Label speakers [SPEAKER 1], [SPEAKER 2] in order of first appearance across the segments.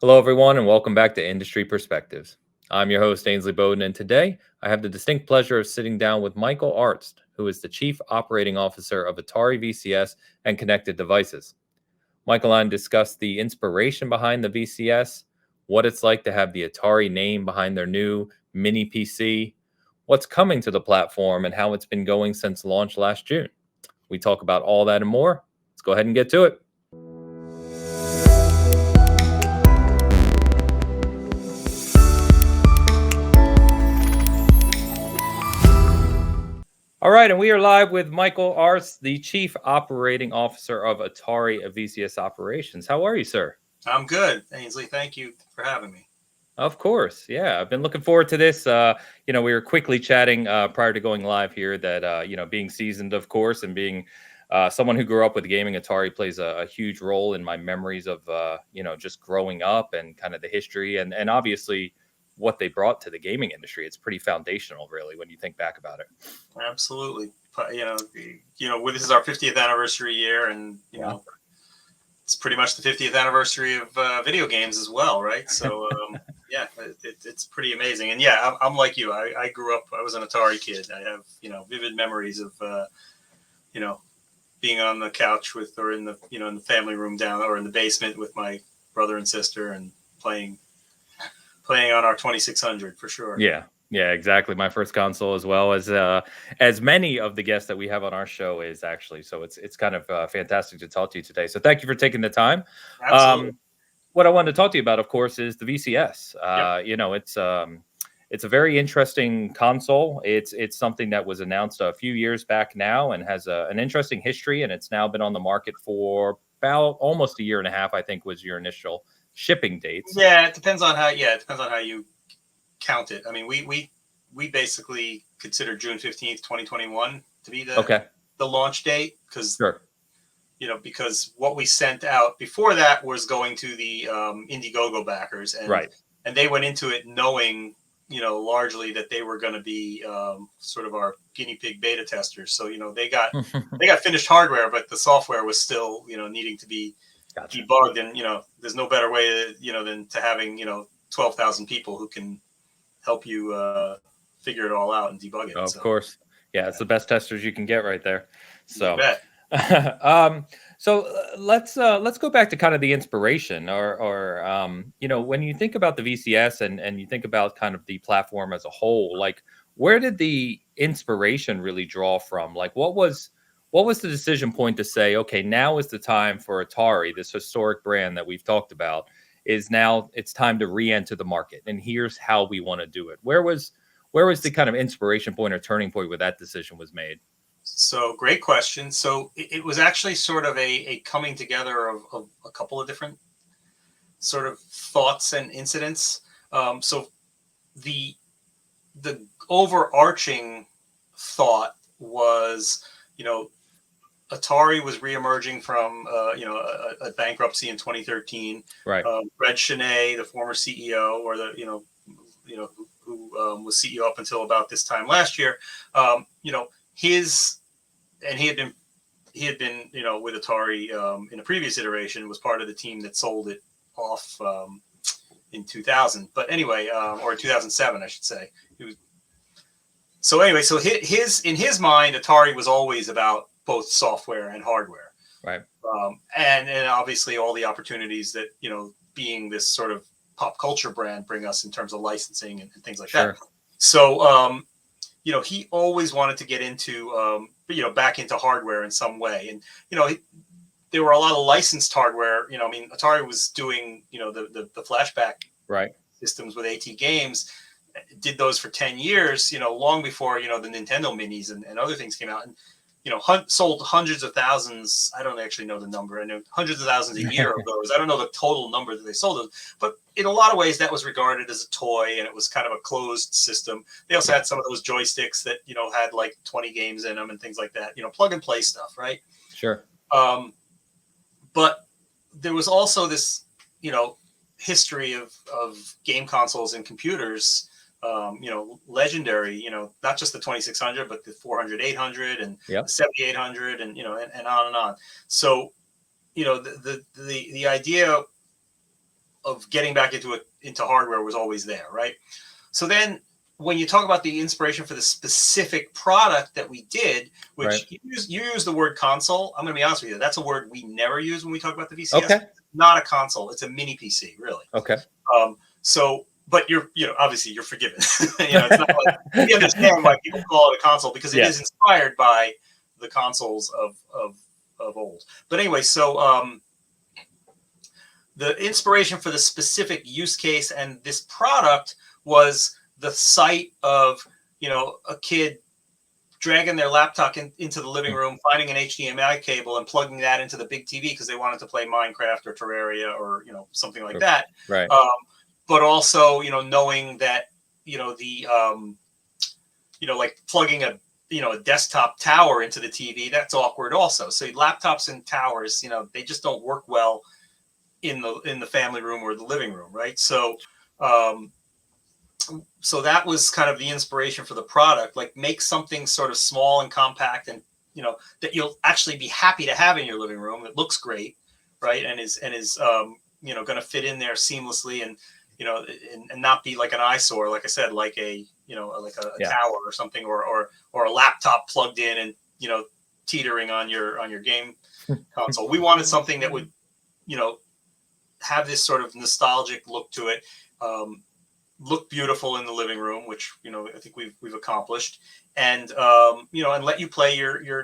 [SPEAKER 1] Hello, everyone, and welcome back to Industry Perspectives. I'm your host, Ainsley Bowden, and today I have the distinct pleasure of sitting down with Michael Arzt, who is the Chief Operating Officer of Atari VCS and Connected Devices. Michael and I discussed the inspiration behind the VCS, what it's like to have the Atari name behind their new mini PC, what's coming to the platform, and how it's been going since launch last June. We talk about all that and more. Let's go ahead and get to it. All right, and we are live with Michael Arzt, the Chief Operating Officer of Atari VCS Operations. How are you, sir?
[SPEAKER 2] I'm good, Ainsley. Thank you for having me.
[SPEAKER 1] Of course, yeah. I've been looking forward to this. We were quickly chatting prior to going live here that being seasoned, of course, and being someone who grew up with gaming, Atari plays a huge role in my memories of just growing up and kind of the history and obviously what they brought to the gaming industry. It's pretty foundational, really, when you think back about it.
[SPEAKER 2] Absolutely. This is our 50th anniversary year, and it's pretty much the 50th anniversary of video games as well, right? So it's pretty amazing. And yeah, I'm like you. I grew up. I was an Atari kid. I have vivid memories of being on the couch or in the family room down or in the basement with my brother and sister and playing on our 2600 for sure.
[SPEAKER 1] Yeah, exactly. My first console, as many of the guests that we have on our show is actually. So it's kind of fantastic to talk to you today. So thank you for taking the time.
[SPEAKER 2] Absolutely.
[SPEAKER 1] What I wanted to talk to you about, of course, is the VCS. It's a very interesting console. It's something that was announced a few years back now and has an interesting history, and it's now been on the market for about almost a year and a half, I think, was your initial shipping dates.
[SPEAKER 2] Yeah, it depends on how you count it. I mean, we basically consider June 15th, 2021 to be the launch date because what we sent out before that was going to the Indiegogo backers, and they went into it knowing largely that they were going to be sort of our guinea pig beta testers. So they got finished hardware, but the software was still needing to be debugged, and there's no better way than to having 12,000 people who can help you figure it all out and debug it.
[SPEAKER 1] Of course, it's the best testers you can get right there. So let's go back to kind of the inspiration or when you think about the VCS and you think about kind of the platform as a whole, like where did the inspiration really draw from? Like what was the decision point to say, okay, now is the time for Atari, this historic brand that we've talked about, it's time to re-enter the market, and here's how we want to do it. Where was the kind of inspiration point or turning point where that decision was made?
[SPEAKER 2] So great question. So it was actually sort of a coming together of a couple of different sort of thoughts and incidents. So the overarching thought was, Atari was reemerging from a bankruptcy in 2013.
[SPEAKER 1] Right.
[SPEAKER 2] Red Cheney, the former CEO, or who was CEO up until about this time last year, he had been with Atari in a previous iteration, was part of the team that sold it off in 2000. But anyway, or 2007, I should say. So in his mind, Atari was always about both software and hardware,
[SPEAKER 1] right?
[SPEAKER 2] And obviously all the opportunities that being this sort of pop culture brand bring us in terms of licensing and things like that. So he always wanted to get into back into hardware in some way, and there were a lot of licensed hardware. Atari was doing the flashback systems with AT Games, did those for 10 years, long before the Nintendo Minis and other things came out, and sold hundreds of thousands. I don't actually know the number. I know hundreds of thousands a year of those. I don't know the total number that they sold those, but in a lot of ways that was regarded as a toy, and it was kind of a closed system. They also had some of those joysticks that had like 20 games in them and things like that. Plug and play stuff, right?
[SPEAKER 1] Sure.
[SPEAKER 2] But there was also this history of game consoles and computers. Legendary, not just the 2600, but the 400, 800 and the 7800 and, and on and on. So, the idea getting back into hardware was always there, right? So then when you talk about the inspiration for the specific product that we did, which you use the word console, I'm going to be honest with you, that's a word we never use when we talk about the VCS.
[SPEAKER 1] Okay.
[SPEAKER 2] Not a console, it's a mini PC, really.
[SPEAKER 1] Okay.
[SPEAKER 2] But obviously you're forgiven. It's not like we understand why people call it a console, because it is inspired by the consoles of old. But anyway, so the inspiration for the specific use case and this product was the sight of a kid dragging their laptop into the living room, finding an HDMI cable and plugging that into the big TV because they wanted to play Minecraft or Terraria or something like that.
[SPEAKER 1] Right.
[SPEAKER 2] But also knowing that like plugging a desktop tower into the TV, that's awkward also. So laptops and towers, they just don't work well in the family room or the living room, right? So so that was kind of the inspiration for the product, like make something sort of small and compact and that you'll actually be happy to have in your living room. It looks great, right? And is going to fit in there seamlessly and and not be like an eyesore, like I said, like a tower or something, or a laptop plugged in and teetering on your game console. We wanted something that would have this sort of nostalgic look to it, look beautiful in the living room, which I think we've accomplished, and and let you play your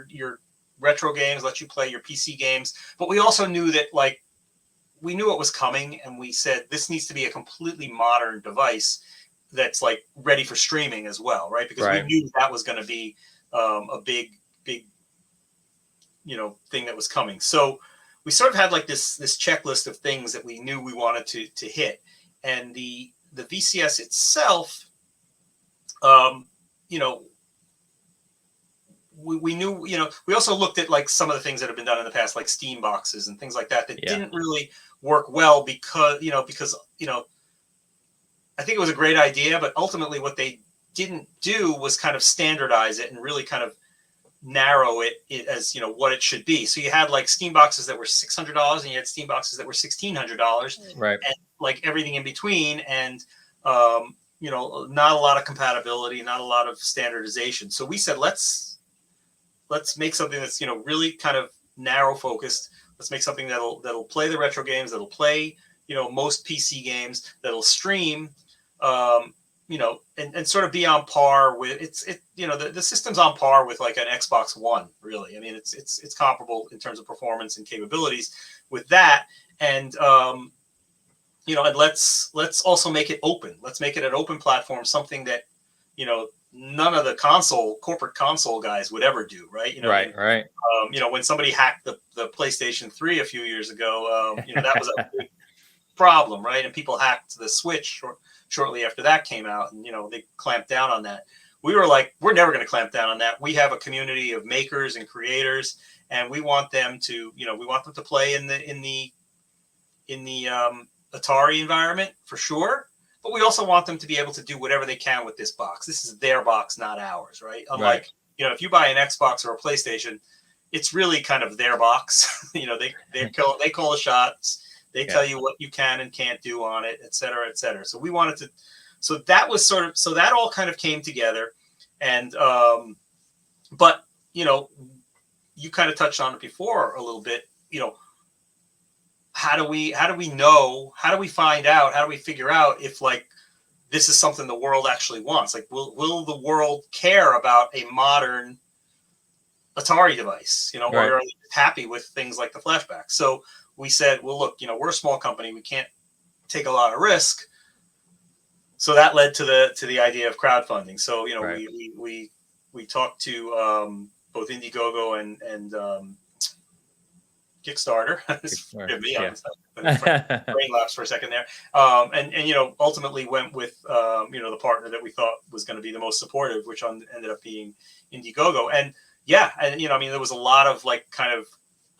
[SPEAKER 2] retro games, let you play your PC games. But we also knew that we knew it was coming, and we said this needs to be a completely modern device that's like ready for streaming as well, right? Because we knew that was going to be a big thing that was coming. So we sort of had like this checklist of things that we knew we wanted to hit, and the VCS itself, we knew, we also looked at like some of the things that have been done in the past, like Steam boxes and things like that didn't really work well because I think it was a great idea, but ultimately what they didn't do was kind of standardize it and really kind of narrow it as what it should be. So you had like Steam boxes that were $600 and you had Steam boxes that were $1,600,
[SPEAKER 1] right? And
[SPEAKER 2] like everything in between, and not a lot of compatibility, not a lot of standardization. So we said let's make something that's really kind of narrow focused. Let's make something that'll play the retro games, that'll play most PC games, that'll stream, and sort of be on par with the system's on par with like an Xbox One, really. I mean, it's comparable in terms of performance and capabilities with that. And and let's also make it open. Let's make it an open platform, something that none of the corporate console guys would ever do, right?
[SPEAKER 1] Right.
[SPEAKER 2] When somebody hacked the PlayStation 3 a few years ago, that was a big problem, right? And people hacked the Switch shortly after that came out, and they clamped down on that. We were like, we're never going to clamp down on that. We have a community of makers and creators, and we want them to play in the Atari environment for sure. But we also want them to be able to do whatever they can with this box. This is their box, not ours, right? Unlike, if you buy an Xbox or a PlayStation, it's really kind of their box. They call the shots. They tell you what you can and can't do on it, et cetera, et cetera. So we wanted to, so that was so that all kind of came together. And, but, you kind of touched on it before a little bit, how do we find out, how do we figure out if like this is something the world actually wants? Like, will the world care about a modern Atari device, or are they happy with things like the flashback? So we said, well, look, we're a small company, we can't take a lot of risk. So that led to the idea of crowdfunding. So we talked to both Indiegogo and Kickstarter. Forgive me, brain lapse for a second there. And ultimately went with the partner that we thought was going to be the most supportive, which ended up being Indiegogo. And there was a lot of like kind of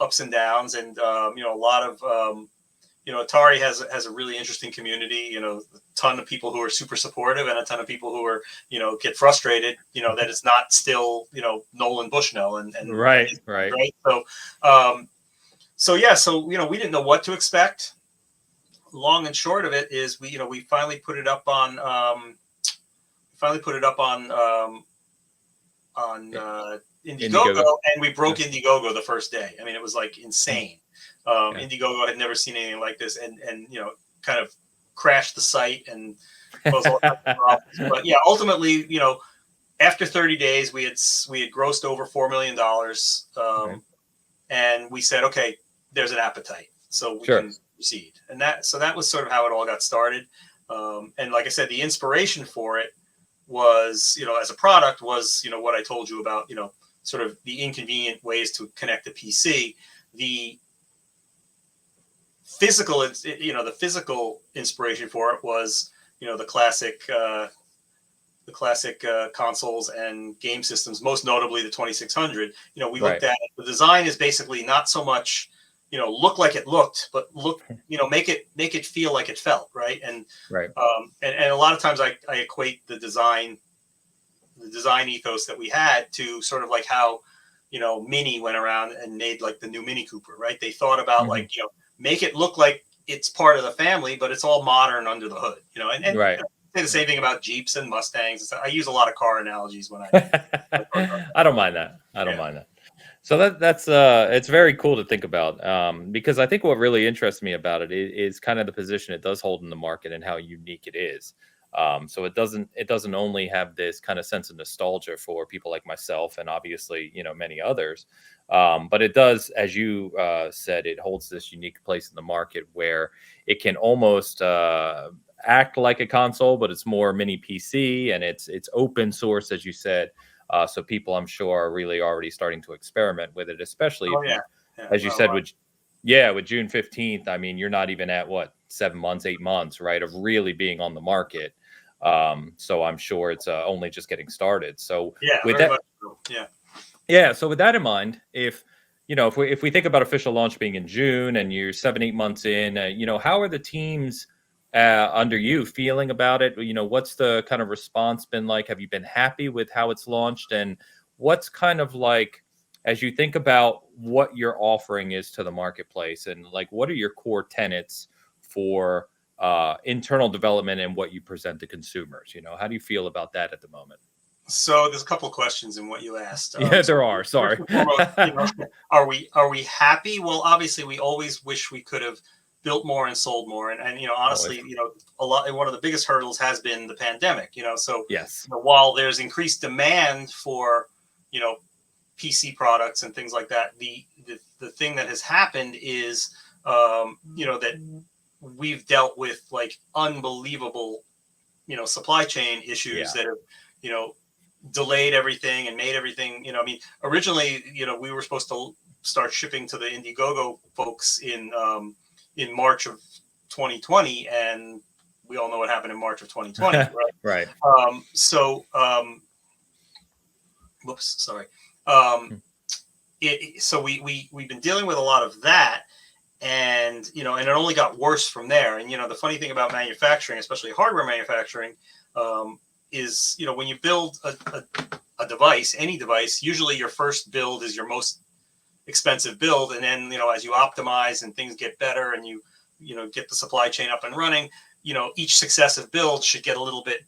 [SPEAKER 2] ups and downs, and a lot of Atari has a really interesting community. A ton of people who are super supportive, and a ton of people who are get frustrated. That it's not still Nolan Bushnell and
[SPEAKER 1] right.
[SPEAKER 2] So we didn't know what to expect. long and short of it is we finally put it up on Indiegogo, and we broke Indiegogo the first day. I mean, it was like insane. Indiegogo had never seen anything like this, and kind of crashed the site and caused all kinds of problems. But yeah, ultimately, after 30 days, we had grossed over $4 million, and we said, okay, there's an appetite, so we can proceed. And that was sort of how it all got started. And like I said, the inspiration for it was, as a product was, what I told you about, sort of the inconvenient ways to connect a PC. The physical, the physical inspiration for it was, the classic consoles and game systems, most notably the 2600. We looked at it. The design is basically not so much, look like it looked, but make it feel like it felt, right? And and a lot of times I equate the design ethos that we had to sort of like how Mini went around and made like the new Mini Cooper, right? They thought about like make it look like it's part of the family, but it's all modern under the hood, and say the same thing about Jeeps and Mustangs. I use a lot of car analogies when
[SPEAKER 1] I don't mind that. I don't mind that. So that's it's very cool to think about, because I think what really interests me about it is kind of the position it does hold in the market and how unique it is. So it doesn't only have this kind of sense of nostalgia for people like myself and obviously many others, but it does, as you said, it holds this unique place in the market where it can almost act like a console, but it's more mini PC, and it's open source, as you said. So people, I'm sure, are really already starting to experiment with it, especially as you said, with June 15th. I mean, you're not even at 7 months, 8 months, right, of really being on the market. So I'm sure it's only just getting started. So with that, so with that in mind, if we think about official launch being in June and you're 7-8 months in, how are the teams under you feeling about it? What's the kind of response been like? Have you been happy with how it's launched? And what's kind of like, as you think about what your offering is to the marketplace, and like, what are your core tenets for internal development and what you present to consumers? How do you feel about that at the moment?
[SPEAKER 2] So there's a couple of questions in what you asked.
[SPEAKER 1] There are. Sorry.
[SPEAKER 2] Foremost, are we happy? Well, obviously, we always wish we could have built more and sold more. And honestly, one of the biggest hurdles has been the pandemic. So
[SPEAKER 1] yes,
[SPEAKER 2] while there's increased demand for PC products and things like that, the thing that has happened is that we've dealt with like unbelievable supply chain issues that have delayed everything and made everything, originally, we were supposed to start shipping to the Indiegogo folks in March of 2020, and we all know what happened in March of 2020, right?
[SPEAKER 1] Right.
[SPEAKER 2] Whoops, sorry. So we've been dealing with a lot of that, and and it only got worse from there. And the funny thing about manufacturing, especially hardware manufacturing, is when you build a device, any device, usually your first build is your most expensive build, and then as you optimize and things get better and you get the supply chain up and running, each successive build should get a little bit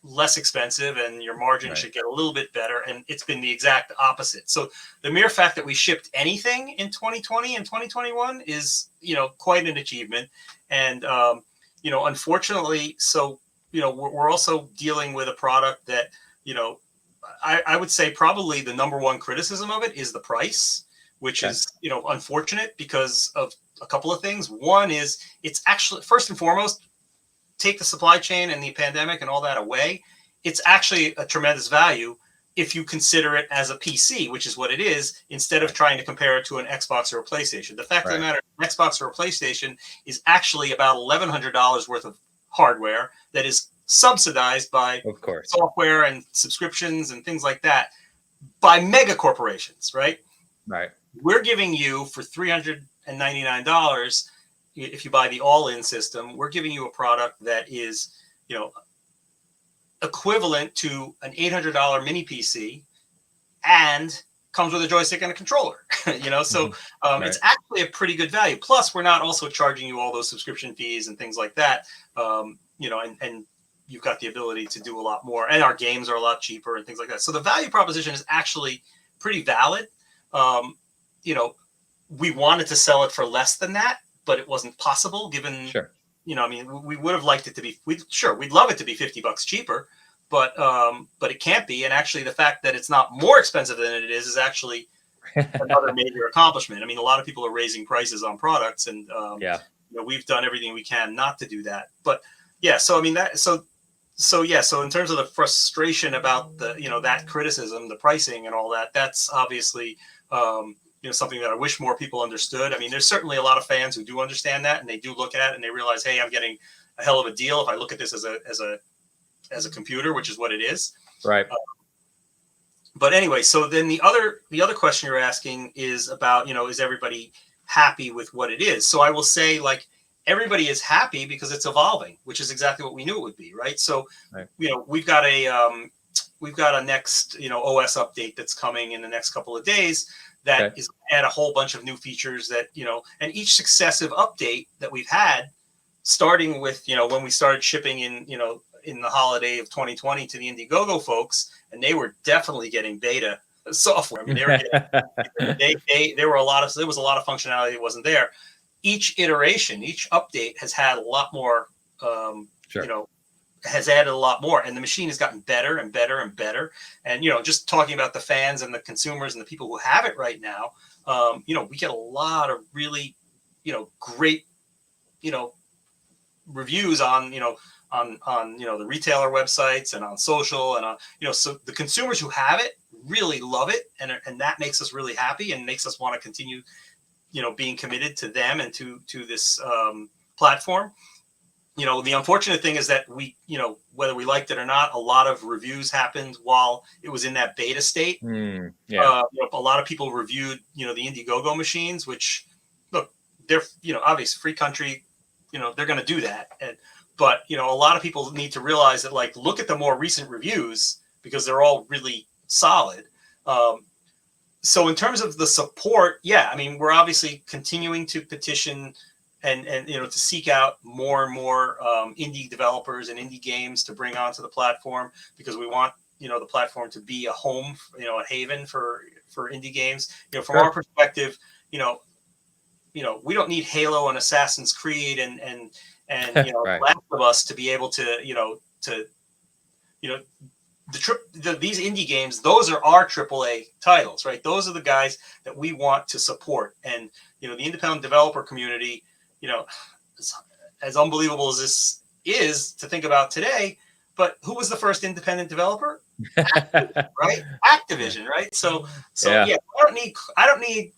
[SPEAKER 2] less expensive and your margin should get a little bit better. And it's been the exact opposite. So the mere fact that we shipped anything in 2020 and 2021 is quite an achievement. And unfortunately, so we're also dealing with a product that I would say probably the number one criticism of it is the price, which is unfortunate because of a couple of things. One is it's actually, first and foremost, take the supply chain and the pandemic and all that away, it's actually a tremendous value if you consider it as a PC, which is what it is, instead of trying to compare it to an Xbox or a PlayStation. The fact of the matter, an Xbox or a PlayStation is actually about $1,100 worth of hardware that is subsidized by software and subscriptions and things like that by mega corporations, right?
[SPEAKER 1] Right.
[SPEAKER 2] We're giving you for $399, if you buy the all-in system, we're giving you a product that is, equivalent to an $800 mini PC and comes with a joystick and a controller, so
[SPEAKER 1] Right.
[SPEAKER 2] it's actually a pretty good value. Plus, we're not also charging you all those subscription fees and things like that, and you've got the ability to do a lot more, and our games are a lot cheaper and things like that. So the value proposition is actually pretty valid. We wanted to sell it for less than that, but it wasn't possible given,
[SPEAKER 1] Sure.
[SPEAKER 2] we would have liked it to be, we'd love it to be $50 cheaper, but it can't be. And actually the fact that it's not more expensive than it is actually another major accomplishment. I mean, a lot of people are raising prices on products, and we've done everything we can not to do that. But yeah, so I mean so in terms of the frustration about the, that criticism, the pricing and all that, that's obviously something that I wish more people understood. I mean, there's certainly a lot of fans who do understand that, and they do look at it and they realize, hey, I'm getting a hell of a deal if I look at this as a computer, which is what it is.
[SPEAKER 1] Right.
[SPEAKER 2] But anyway, so then the other question you're asking is about, is everybody happy with what it is? So I will say, like, everybody is happy because it's evolving, which is exactly what we knew it would be, right? So,
[SPEAKER 1] right.
[SPEAKER 2] We've got a next, OS update that's coming in the next couple of days that is add a whole bunch of new features that, and each successive update that we've had, starting with, when we started shipping in the holiday of 2020 to the Indiegogo folks, and they were definitely getting beta software. I mean, they were getting, there was a lot of functionality that wasn't there. Each iteration, each update has had a lot more, has added a lot more, and the machine has gotten better and better and better. And, just talking about the fans and the consumers and the people who have it right now, we get a lot of really, great, reviews on, the retailer websites and on social, and so the consumers who have it really love it, and that makes us really happy and makes us want to continue, being committed to them and to this platform. The unfortunate thing is that we, whether we liked it or not, a lot of reviews happened while it was in that beta state. A lot of people reviewed, the Indiegogo machines, which, look, they're, obviously free country, they're going to do that. But, a lot of people need to realize that, like, look at the more recent reviews because they're all really solid. So in terms of the support, I mean, we're obviously continuing to petition and to seek out more and more indie developers and indie games to bring onto the platform, because we want, the platform to be a home, a haven for indie games. From our perspective, we don't need Halo and Assassin's Creed and
[SPEAKER 1] right.
[SPEAKER 2] Last of Us to be able to, these indie games, those are our AAA titles, right? Those are the guys that we want to support. And, the independent developer community, as unbelievable as this is to think about today, but who was the first independent developer? Activision, right? Activision, right? So I don't need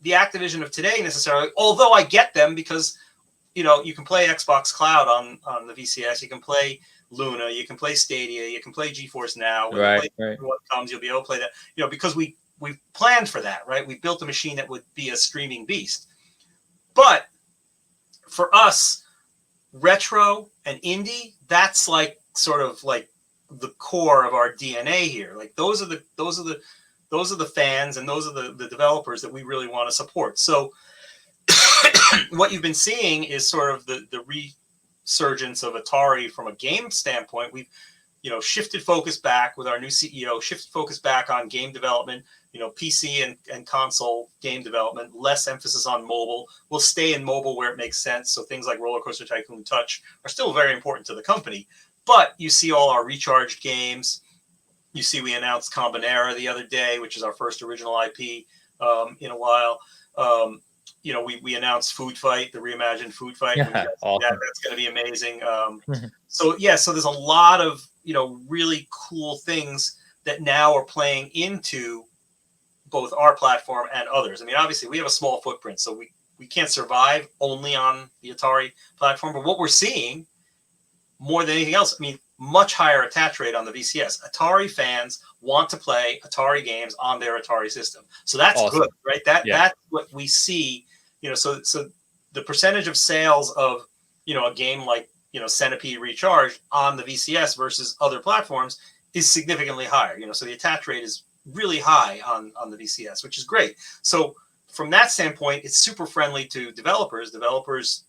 [SPEAKER 2] the Activision of today necessarily, although I get them because, you can play Xbox Cloud on the VCS, you can play Luna, you can play Stadia, you can play GeForce Now.
[SPEAKER 1] Right.
[SPEAKER 2] What comes, you'll be able to play that, because we've planned for that, right? We built a machine that would be a streaming beast. But for us, retro and indie, that's like sort of like the core of our DNA here. Like those are the fans, and those are the developers that we really want to support. So what you've been seeing is sort of the resurgence of Atari from a game standpoint. We've shifted focus back with our new CEO, shifted focus back on game development, PC and console game development, less emphasis on mobile. We'll stay in mobile where it makes sense. So things like Roller Coaster Tycoon Touch are still very important to the company. But you see all our recharged games. You see we announced Combinera the other day, which is our first original IP in a while. We announced Food Fight, the reimagined Food Fight.
[SPEAKER 1] Awesome.
[SPEAKER 2] That's going to be amazing. So there's a lot of, really cool things that now are playing into both our platform and others. I mean, obviously we have a small footprint, so we can't survive only on the Atari platform. But what we're seeing more than anything else, I mean, much higher attach rate on the VCS. Atari fans want to play Atari games on their Atari system. So that's awesome. Good, right? That's what we see, so the percentage of sales of, a game like, Centipede Recharged on the VCS versus other platforms is significantly higher, so the attach rate is really high on the VCS, which is great. So from that standpoint, it's super friendly to developers. Developers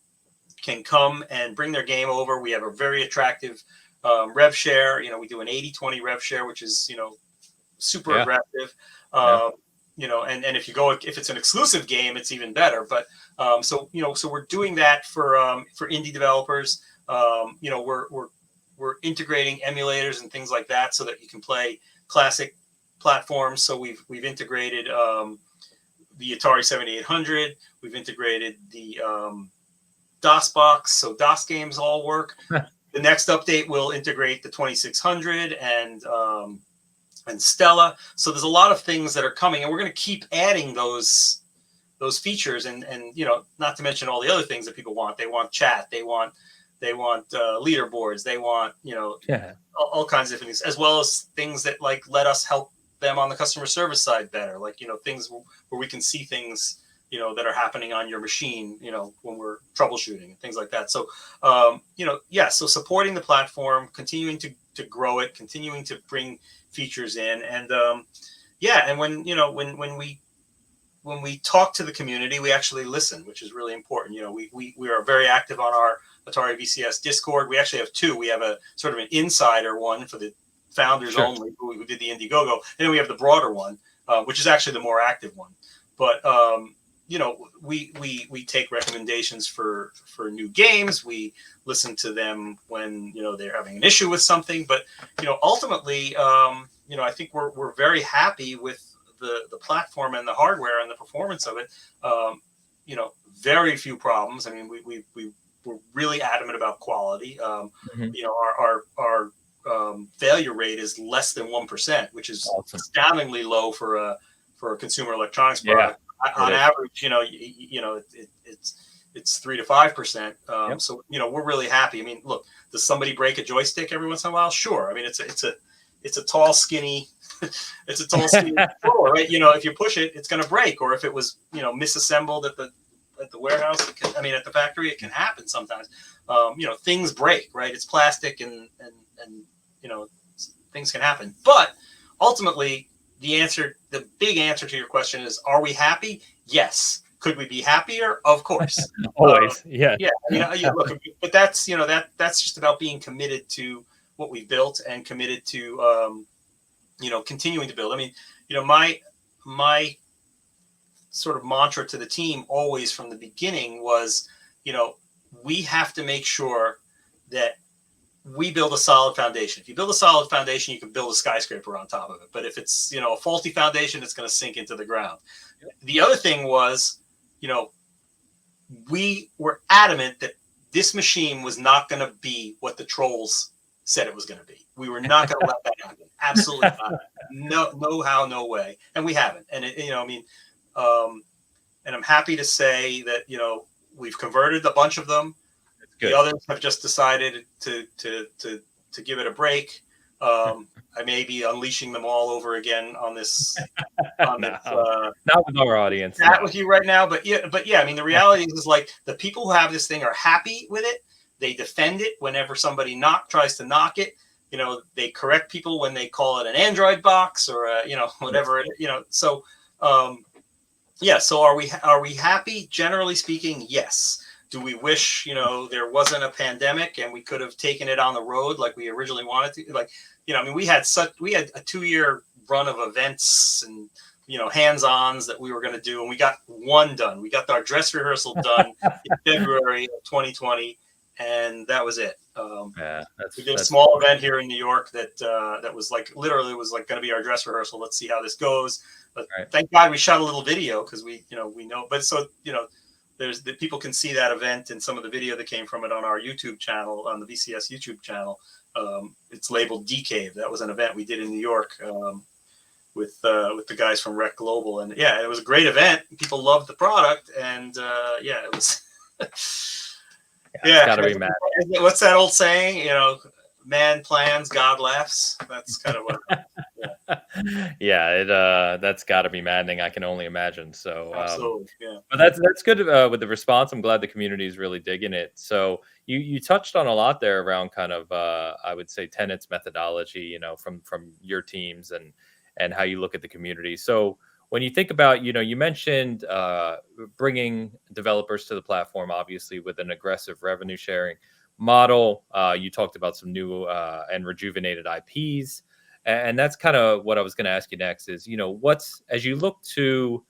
[SPEAKER 2] can come and bring their game over. We have a very attractive rev share. We do an 80-20 rev share, which is, super aggressive. And if it's an exclusive game, it's even better. But so we're doing that for indie developers. We're integrating emulators and things like that so that you can play classic platforms. So we've integrated the Atari 7800. We've integrated the DOS box, so DOS games all work. The next update will integrate the 2600 and Stella. So there's a lot of things that are coming, and we're going to keep adding those features, and not to mention all the other things that people want. They want chat, they want leaderboards, they want all kinds of things, as well as things that like let us help them on the customer service side better, like things where we can see things that are happening on your machine, when we're troubleshooting and things like that. So, so supporting the platform, continuing to grow it, continuing to bring features in, and and when we talk to the community, we actually listen, which is really important. We are very active on our Atari VCS Discord. We actually have two. We have a sort of an insider one for the founders only, who did the Indiegogo, and then we have the broader one, which is actually the more active one. But we take recommendations for new games. We listen to them when they're having an issue with something. But ultimately, I think we're very happy with the platform and the hardware and the performance of it. Very few problems. I mean, we're really adamant about quality. Our failure rate is less than 1%, which is astoundingly low for a consumer electronics product. On average, it's 3 to 5%. So we're really happy. I mean, look, does somebody break a joystick every once in a while? Sure. I mean, it's a tall, skinny, controller, right? If you push it, it's going to break. Or if it was misassembled at the warehouse, at the factory, it can happen sometimes. Things break, right? It's plastic, and things can happen. But ultimately, the big answer to your question is, are we happy? Yes. Could we be happier? Of course.
[SPEAKER 1] Always.
[SPEAKER 2] Look, but that's just about being committed to what we built and committed to continuing to build. I mean, my sort of mantra to the team always from the beginning was, we have to make sure that we build a solid foundation. If you build a solid foundation, you can build a skyscraper on top of it. But if it's, a faulty foundation, it's going to sink into the ground. The other thing was, we were adamant that this machine was not going to be what the trolls said it was going to be. We were not going to let that happen. Absolutely not. No how, no way. And we haven't. And and I'm happy to say that, we've converted a bunch of them. The others have just decided to give it a break. I may be unleashing them all over again on this. Not
[SPEAKER 1] with our audience.
[SPEAKER 2] Not with you right now, but yeah. I mean, the reality is like the people who have this thing are happy with it. They defend it whenever somebody tries to knock it. They correct people when they call it an Android box or whatever. So So are we happy? Generally speaking, yes. Do we wish, there wasn't a pandemic and we could have taken it on the road like we originally wanted to? Like, we had a 2-year run of events and, hands-ons that we were going to do. And we got one done. We got our dress rehearsal done in February of 2020. And that was it. We did a small event here in New York that was literally going to be our dress rehearsal. Let's see how this goes. But Thank God we shot a little video because we know. But so, there's the people can see that event and some of the video that came from it on our YouTube channel, on the VCS YouTube channel. It's labeled D-Cave. That was an event we did in New York with the guys from Rec Global, and it was a great event. People loved the product, and it was.
[SPEAKER 1] It's gotta be mad.
[SPEAKER 2] What's that old saying? Man plans, God laughs. That's kind of what.
[SPEAKER 1] That's got to be maddening. I can only imagine. So,
[SPEAKER 2] absolutely,
[SPEAKER 1] But that's good with the response. I'm glad the community is really digging it. So you touched on a lot there around kind of I would say tenets methodology, from your teams, and how you look at the community. So when you think about, you mentioned bringing developers to the platform, obviously with an aggressive revenue sharing model. You talked about some new and rejuvenated IPs. And that's kind of what I was going to ask you next is, as you look to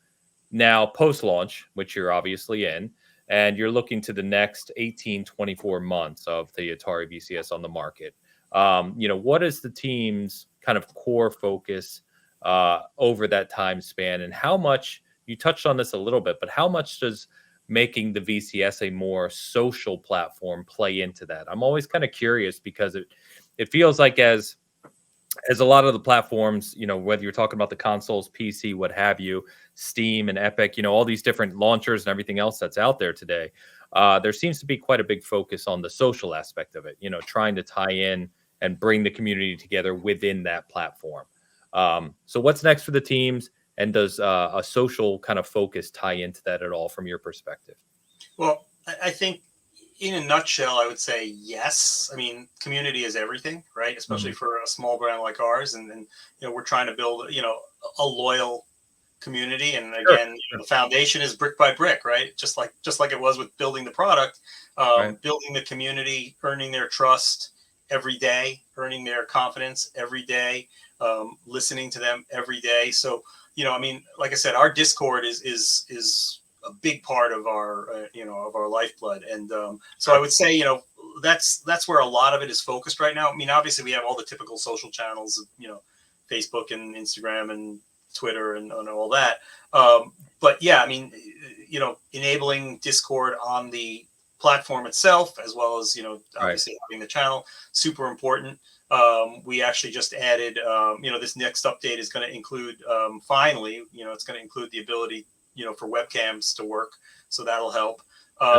[SPEAKER 1] now post launch, which you're obviously in, and you're looking to the next 18, 24 months of the Atari VCS on the market, what is the team's kind of core focus over that time span? And how much, you touched on this a little bit, but how much does making the VCS a more social platform play into that? I'm always kind of curious because it feels like as a lot of the platforms, whether you're talking about the consoles, PC, what have you, Steam and Epic, all these different launchers and everything else that's out there today, there seems to be quite a big focus on the social aspect of it, trying to tie in and bring the community together within that platform. So what's next for the teams, and does a social kind of focus tie into that at all from your perspective?
[SPEAKER 2] Well, I think in a nutshell, I would say yes. I mean, community is everything, right? Especially for a small brand like ours. And we're trying to build, a loyal community. And again, the foundation is brick by brick, right? Just like it was with building the product, building the community, earning their trust every day, earning their confidence every day, listening to them every day. So, I mean, like I said, our Discord is a big part of our, of our lifeblood. And so I would say, that's where a lot of it is focused right now. I mean, obviously we have all the typical social channels, Facebook and Instagram and Twitter and all that. But yeah, I mean, enabling Discord on the platform itself, as well as, obviously having the channel, super important. We actually just added, this next update is going to include, finally, it's going to include the ability, for webcams to work. So that'll help.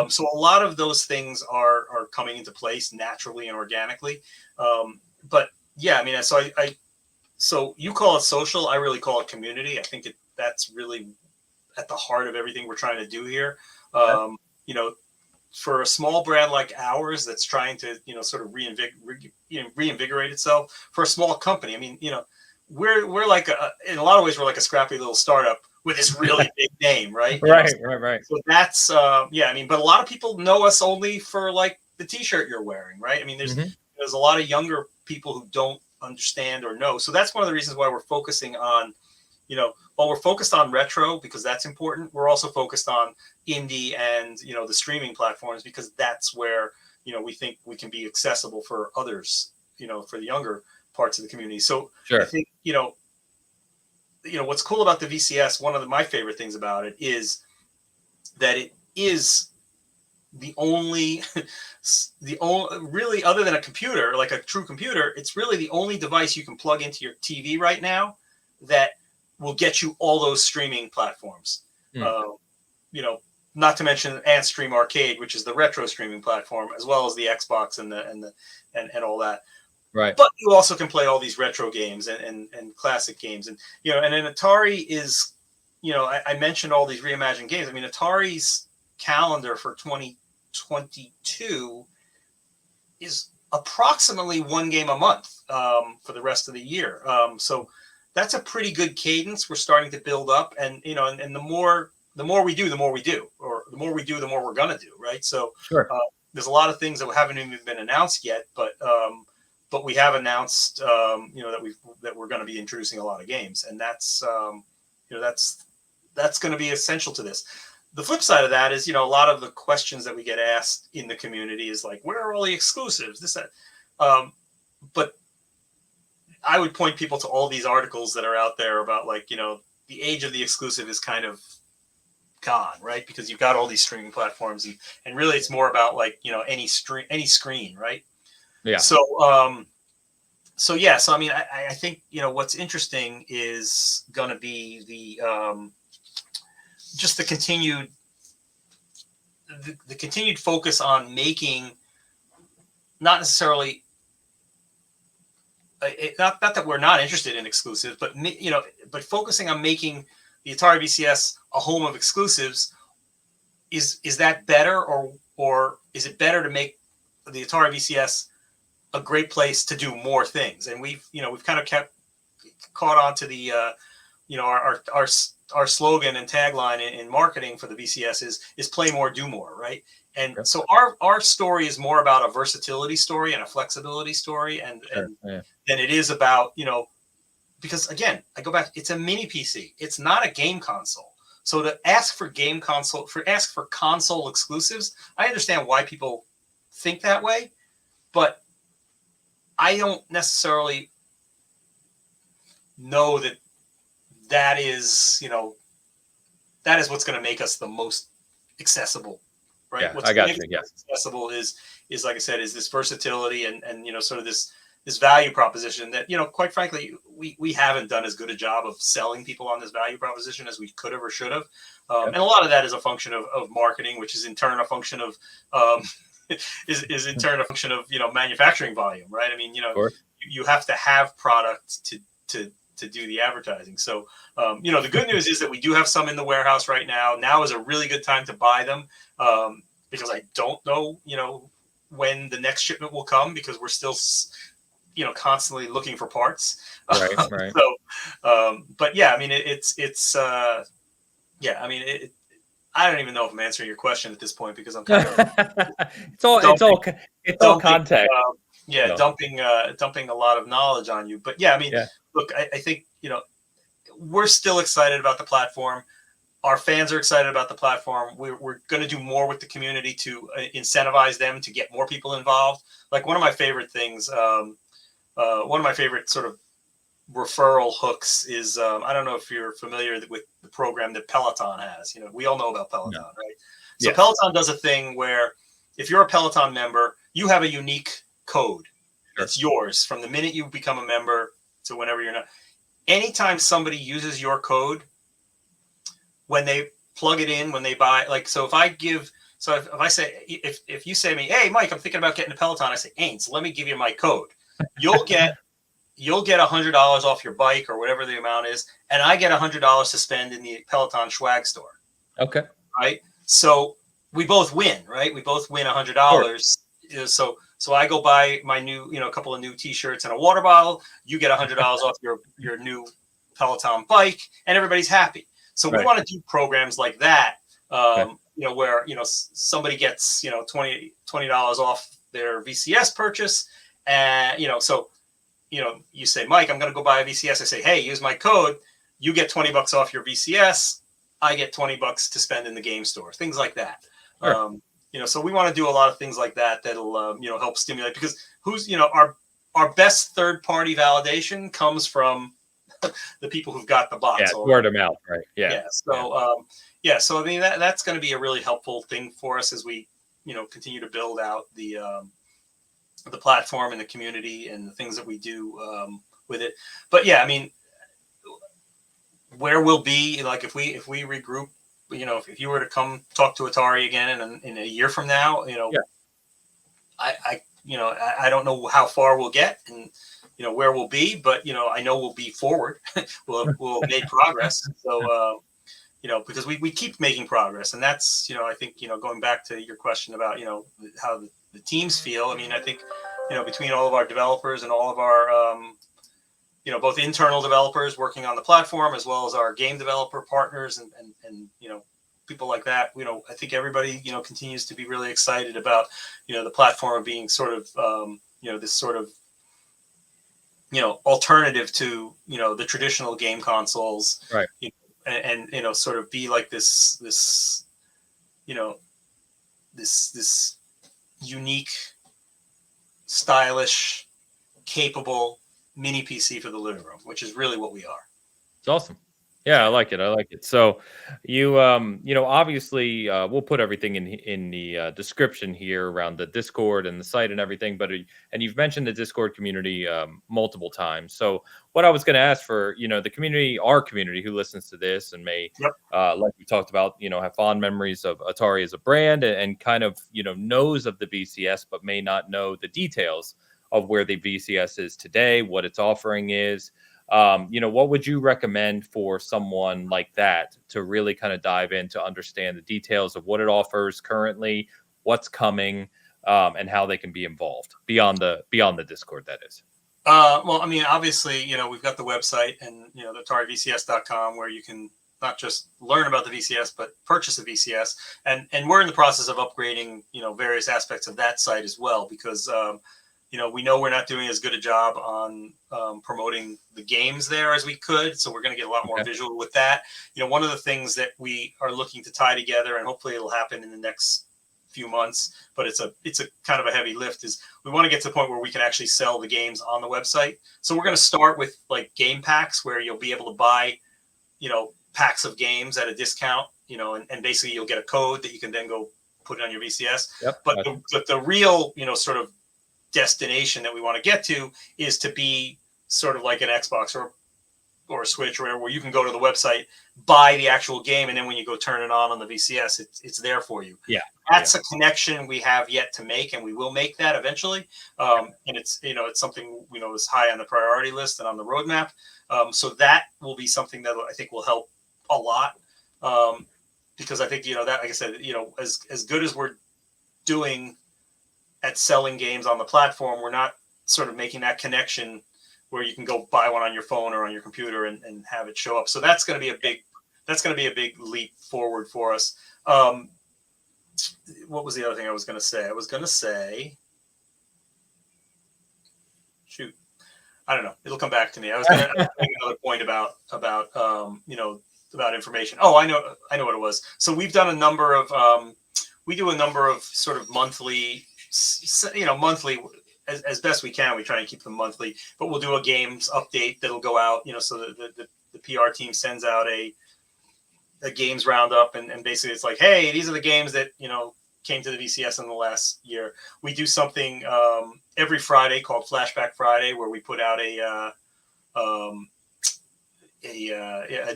[SPEAKER 2] So a lot of those things are coming into place naturally and organically. But yeah, I mean, so you call it social, I really call it community. I think that's really at the heart of everything we're trying to do here. For a small brand like ours that's trying to, sort of reinvigorate itself, for a small company, I mean, we're like in a lot of ways, we're like a scrappy little startup with this really big name, right?
[SPEAKER 1] Right.
[SPEAKER 2] So that's, I mean, but a lot of people know us only for like the t-shirt you're wearing, right? I mean, there's a lot of younger people who don't understand or know. So that's one of the reasons why we're focusing on, while we're focused on retro, because that's important, we're also focused on indie and, the streaming platforms, because that's where, we think we can be accessible for others, for the younger parts of the community. So I think, what's cool about the VCS, one of my favorite things about it is that it is the only really, other than a computer, like a true computer, it's really the only device you can plug into your TV right now that will get you all those streaming platforms. Not to mention Ant Stream Arcade, which is the retro streaming platform, as well as the Xbox and all that.
[SPEAKER 1] Right.
[SPEAKER 2] But you also can play all these retro games and classic games. And, and then Atari is, I mentioned all these reimagined games. I mean, Atari's calendar for 2022 is approximately one game a month for the rest of the year. So that's a pretty good cadence we're starting to build up. And, and the more we do, the more we do, or the more we do, the more we're going to do. Right. So there's a lot of things that haven't even been announced yet, but we have announced, that we're going to be introducing a lot of games, and that's going to be essential to this. The flip side of that is, a lot of the questions that we get asked in the community is like, where are all the exclusives? This, that. But I would point people to all these articles that are out there about, like, the age of the exclusive is kind of gone, right? Because you've got all these streaming platforms, and really it's more about, like, any screen, right? Yeah. So, so I mean, I think, what's interesting is going to be the, just the continued focus on making, not necessarily, not that we're not interested in exclusives, but, but focusing on making the Atari VCS a home of exclusives. Is that better, or is it better to make the Atari VCS a great place to do more things? And we've kind of kept caught on to the our slogan and tagline in marketing for the VCS is play more, do more, right? And so our story is more about a versatility story and a flexibility story, and than it is about, because again, I go back, it's a mini PC. It's not a game console. So to ask for console exclusives, I understand why people think that way, but I don't necessarily know that is what's going to make us the most accessible, right?
[SPEAKER 1] Yeah,
[SPEAKER 2] What's
[SPEAKER 1] I got
[SPEAKER 2] going to
[SPEAKER 1] you.
[SPEAKER 2] make us accessible is like I said, is this versatility and sort of this value proposition that, quite frankly, we haven't done as good a job of selling people on this value proposition as we could have or should have. And a lot of that is a function of marketing, which is in turn a function of is in turn a function of manufacturing volume, right? I mean, you have to have product to do the advertising. So the good news is that we do have some in the warehouse right now. Now is a really good time to buy them, because I don't know when the next shipment will come, because we're still constantly looking for parts.
[SPEAKER 1] Right.
[SPEAKER 2] So but yeah, I mean, I don't even know if I'm answering your question at this point, because I'm kind of
[SPEAKER 1] it's all context.
[SPEAKER 2] Dumping a lot of knowledge on you. But yeah, I mean, look, I think we're still excited about the platform. Our fans are excited about the platform. We're going to do more with the community to incentivize them to get more people involved. Like one of my favorite things, one of my favorite sort of referral hooks is, I don't know if you're familiar with the program that Peloton has. We all know about Peloton, right? So Peloton does a thing where if you're a Peloton member, you have a unique code. It's yours from the minute you become a member to whenever you're not. Anytime somebody uses your code, when they plug it in, when they buy, like, so if I say, if you say to me, hey, Mike, I'm thinking about getting a Peloton, I say, Ains, let me give you my code. You'll get $100 off your bike or whatever the amount is, and I get $100 to spend in the Peloton swag store.
[SPEAKER 1] Okay.
[SPEAKER 2] Right. So we both win, right? We both win $100. So I go buy my new, a couple of new T-shirts and a water bottle. You get $100 off your new Peloton bike, and everybody's happy. So we want to do programs like that, where somebody gets $20 off their VCS purchase, and you say, Mike, I'm going to go buy a VCS. I say, hey, use my code. You get $20 off your VCS. I get $20 to spend in the game store. Things like that. Sure. So we want to do a lot of things like that that'll help stimulate, because our best third-party validation comes from the people who've got the box.
[SPEAKER 1] Word of mouth, right? Yeah.
[SPEAKER 2] So I mean, that's going to be a really helpful thing for us as we continue to build out the platform and the community and the things that we do with it. But yeah, I mean, where we'll be, like, if we regroup, if you were to come talk to Atari again in a year from now, I don't know how far we'll get and where we'll be, but I know we'll be forward. we'll have made progress. So because we keep making progress, and that's I think going back to your question about how the teams feel. I mean, I think between all of our developers and all of our both internal developers working on the platform, as well as our game developer partners and people like that, I think everybody continues to be really excited about the platform being sort of this sort of alternative to the traditional game consoles,
[SPEAKER 1] right?
[SPEAKER 2] And sort of be like this unique, stylish, capable mini PC for the living room, which is really what we are.
[SPEAKER 1] It's awesome. Yeah, I like it. So you, obviously we'll put everything in the description here around the Discord and the site and everything, and you've mentioned the Discord community multiple times. So what I was going to ask for, the community, our community who listens to this and may, like we talked about, have fond memories of Atari as a brand and kind of, knows of the VCS, but may not know the details of where the VCS is today, what its offering is. What would you recommend for someone like that to really kind of dive in to understand the details of what it offers currently, what's coming, and how they can be involved beyond the Discord, that is?
[SPEAKER 2] Well, I mean, obviously, we've got the website and, the AtariVCS.com where you can not just learn about the VCS, but purchase a VCS. And we're in the process of upgrading, various aspects of that site as well, because, we know we're not doing as good a job on promoting the games there as we could. So we're going to get a lot more visual with that. One of the things that we are looking to tie together, and hopefully it'll happen in the next few months, but it's a kind of a heavy lift, is we want to get to the point where we can actually sell the games on the website. So we're going to start with like game packs where you'll be able to buy, packs of games at a discount, and basically you'll get a code that you can then go put it on your VCS.
[SPEAKER 1] Yep.
[SPEAKER 2] But the real, sort of destination that we want to get to is to be sort of like an Xbox or a Switch or whatever, where you can go to the website, buy the actual game, and then when you go turn it on the VCS, it's there for you.
[SPEAKER 1] Yeah.
[SPEAKER 2] That's a connection we have yet to make, and we will make that eventually. And it's something is high on the priority list and on the roadmap. So that will be something that I think will help a lot, because I think that, like I said, as good as we're doing at selling games on the platform, we're not sort of making that connection where you can go buy one on your phone or on your computer and have it show up. So that's going to be a big leap forward for us. What was the other thing I was going to say? I was going to say, shoot, I don't know. It'll come back to me. I was going to make another point about information. Oh, I know what it was. So we've done a number of, sort of monthly, as best we can. We try and keep them monthly, but we'll do a games update that'll go out, so the PR team sends out a games roundup, and basically it's like, hey, these are the games that, came to the VCS in the last year. We do something every Friday called Flashback Friday, where we put out a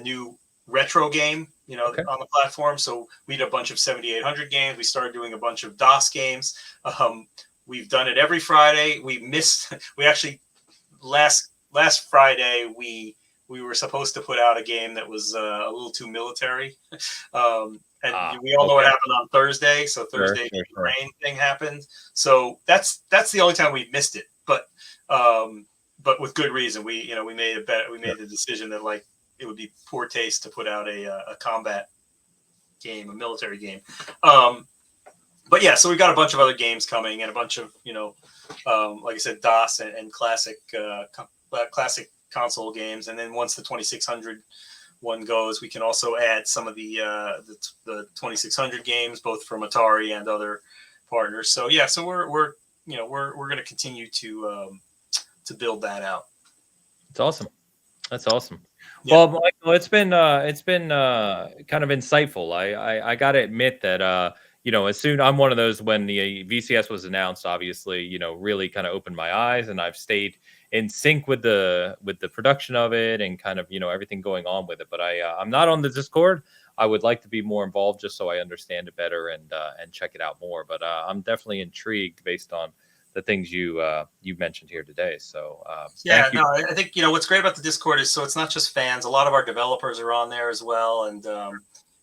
[SPEAKER 2] new retro game, on the platform. So we did a bunch of 7800 games. We started doing a bunch of DOS games. We've done it every Friday. We actually last Friday, we were supposed to put out a game that was a little too military. And we all know what happened on Thursday. So Thursday, the Ukraine thing happened. So that's the only time we've missed it. But with good reason. We made a bet. We made the decision that, like, it would be poor taste to put out a combat game, a military game. But yeah, so we've got a bunch of other games coming, and a bunch of, like I said, DOS and classic console games. And then once the 2600 one goes, we can also add some of the 2600 games, both from Atari and other partners. So yeah, so we're going to continue to build that out.
[SPEAKER 1] It's awesome. That's awesome.
[SPEAKER 2] Yeah.
[SPEAKER 1] Well, Michael, it's been kind of insightful. I got to admit that as soon, I'm one of those, when the VCS was announced, obviously, really kind of opened my eyes, and I've stayed in sync with the production of it and kind of, everything going on with it. But I'm not on the Discord. I would like to be more involved, just so I understand it better and check it out more. But I'm definitely intrigued based on the things you mentioned here today. So
[SPEAKER 2] yeah, no, I think what's great about the Discord is, so it's not just fans. A lot of our developers are on there as well, and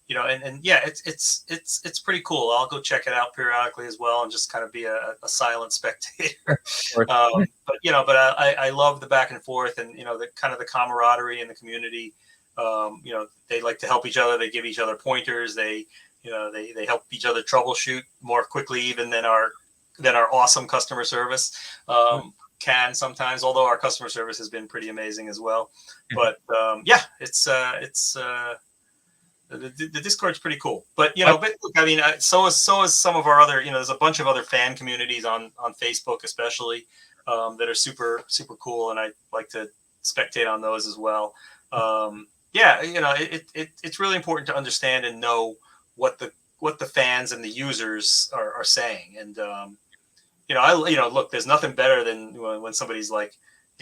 [SPEAKER 2] yeah, it's pretty cool. I'll go check it out periodically as well, and just kind of be a silent spectator. But I love the back and forth, and the kind of the camaraderie in the community. They like to help each other. They give each other pointers. They help each other troubleshoot more quickly even than our awesome customer service can sometimes. Although our customer service has been pretty amazing as well. But yeah, it's the Discord's pretty cool. But but look, I mean, so is some of our other. There's a bunch of other fan communities on Facebook, especially, that are super super cool, and I like to spectate on those as well. Yeah, it's really important to understand and know what the fans and the users are saying. And look, there's nothing better than when somebody's like,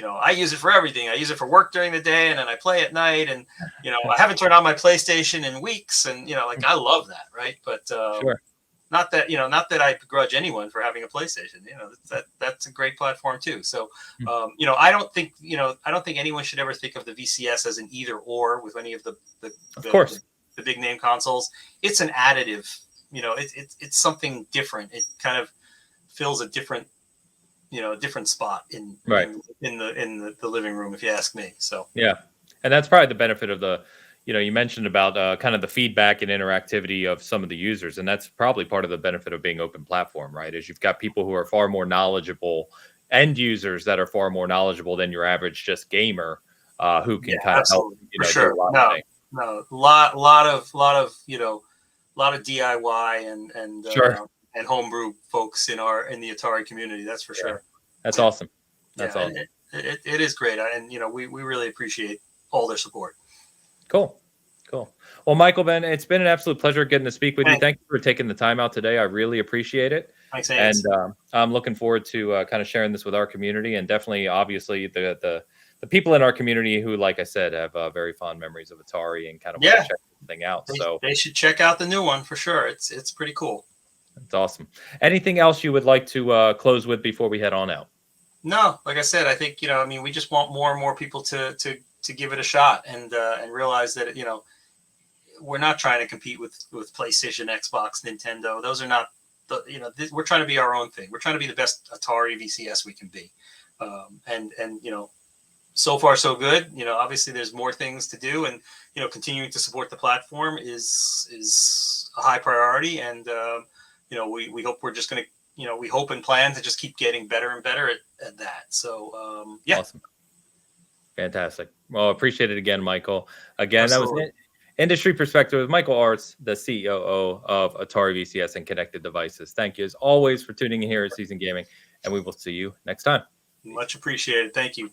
[SPEAKER 2] I use it for everything. I use it for work during the day, and then I play at night, and I haven't turned on my PlayStation in weeks, and like, I love that, right? But
[SPEAKER 1] sure.
[SPEAKER 2] Not that I begrudge anyone for having a PlayStation. That's a great platform too. So I don't think anyone should ever think of the VCS as an either or with any of the big name consoles. It's an additive. It's something different. It kind of fills a different a different spot in the living room, if you ask me. So
[SPEAKER 1] yeah, and that's probably the benefit of the, you mentioned about kind of the feedback and interactivity of some of the users, and that's probably part of the benefit of being open platform, right? Is you've got people who are far more knowledgeable, end users that are far more knowledgeable than your average just gamer, who can kind of help,
[SPEAKER 2] absolutely, for
[SPEAKER 1] do
[SPEAKER 2] sure.
[SPEAKER 1] a lot of
[SPEAKER 2] No,
[SPEAKER 1] things.
[SPEAKER 2] no, lot of lot of DIY
[SPEAKER 1] Sure.
[SPEAKER 2] and homebrew folks in the Atari community. That's for
[SPEAKER 1] Yeah.
[SPEAKER 2] sure.
[SPEAKER 1] That's
[SPEAKER 2] Yeah,
[SPEAKER 1] awesome. That's
[SPEAKER 2] yeah, and
[SPEAKER 1] awesome.
[SPEAKER 2] it is great, and we really appreciate all their support.
[SPEAKER 1] Cool. Cool. Well, Michael, Ben, it's been an absolute pleasure getting to speak with you.
[SPEAKER 2] Thanks,
[SPEAKER 1] Thank you for taking the time out today. I really appreciate it.
[SPEAKER 2] thanks,
[SPEAKER 1] And
[SPEAKER 2] Ains.
[SPEAKER 1] I'm looking forward to kind of sharing this with our community, and definitely, obviously, the people in our community who, like I said, have very fond memories of Atari and kind of want to
[SPEAKER 2] Yeah,
[SPEAKER 1] check the thing out. So
[SPEAKER 2] they should check out the new one for sure. It's pretty cool.
[SPEAKER 1] it's awesome. Anything else you would like to close with before we head on out?
[SPEAKER 2] No, like I said, I think I mean, we just want more and more people to give it a shot and realize that we're not trying to compete with PlayStation, Xbox, Nintendo. Those are not we're trying to be our own thing. We're trying to be the best Atari VCS we can be, and so far so good. Obviously there's more things to do, and continuing to support the platform is a high priority, and we hope we're just going to we hope and plan to just keep getting better and better at that. So yeah.
[SPEAKER 1] Awesome. Fantastic. Well, appreciate it again, Michael. Again,
[SPEAKER 2] Absolutely.
[SPEAKER 1] that was Industry Perspective with Michael Arzt, the COO of Atari VCS and Connected Devices. Thank you, as always, for tuning in here at Season Gaming, and we will see you next time.
[SPEAKER 2] Much appreciated. Thank you.